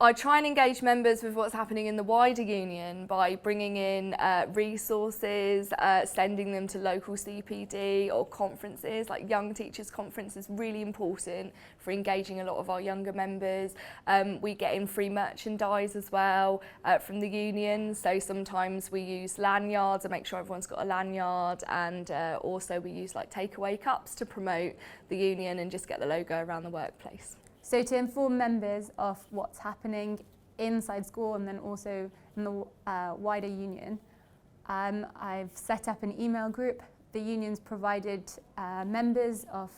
I try and engage members with what's happening in the wider union by bringing in resources, sending them to local CPD or conferences, like Young Teachers Conference is really important for engaging a lot of our younger members. We get in free merchandise as well from the union, so sometimes we use lanyards and make sure everyone's got a lanyard, and also we use like takeaway cups to promote the union and just get the logo around the workplace. So to inform members of what's happening inside school and then also in the wider union, I've set up an email group. The union's provided members of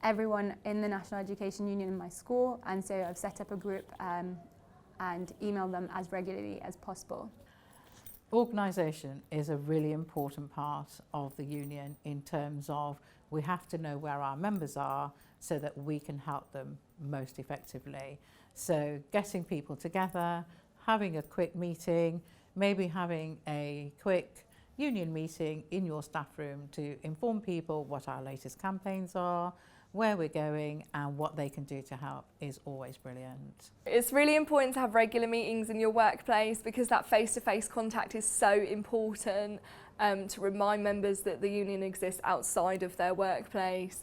everyone in the National Education Union in my school, and so I've set up a group and emailed them as regularly as possible. Organisation is a really important part of the union in terms of we have to know where our members are so that we can help them most effectively. So getting people together, having a quick meeting, maybe having a quick union meeting in your staff room to inform people what our latest campaigns are, where we're going and what they can do to help is always brilliant. It's really important to have regular meetings in your workplace because that face-to-face contact is so important to remind members that the union exists outside of their workplace.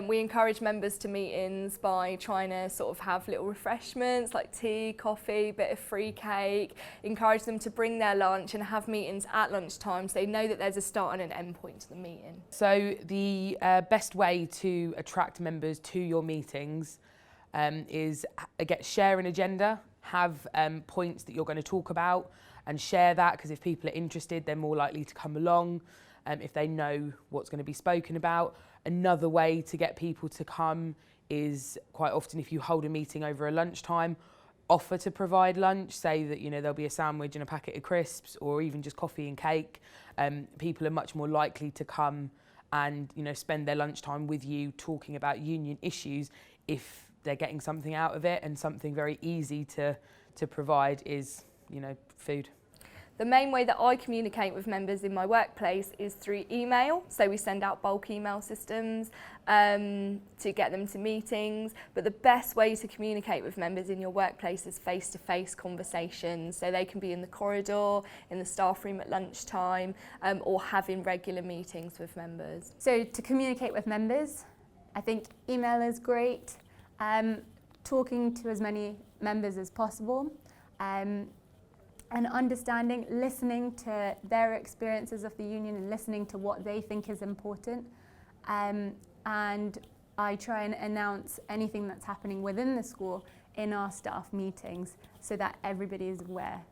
We encourage members to meetings by trying to sort of have little refreshments like tea, coffee, bit of free cake, encourage them to bring their lunch and have meetings at lunchtime so they know that there's a start and an end point to the meeting. So the best way to attract members to your meetings is share an agenda, have points that you're going to talk about and share that, because if people are interested they're more likely to come along if they know what's going to be spoken about. Another way to get people to come is quite often if you hold a meeting over a lunchtime, offer to provide lunch, say that there'll be a sandwich and a packet of crisps or even just coffee and cake. People are much more likely to come and spend their lunchtime with you talking about union issues if they're getting something out of it, and something very easy to provide is food. The main way that I communicate with members in my workplace is through email. So we send out bulk email systems to get them to meetings. But the best way to communicate with members in your workplace is face-to-face conversations. So they can be in the corridor, in the staff room at lunchtime, or having regular meetings with members. So to communicate with members, I think email is great. Talking to as many members as possible. And understanding, listening to their experiences of the union and listening to what they think is important. And I try and announce anything that's happening within the school in our staff meetings so that everybody is aware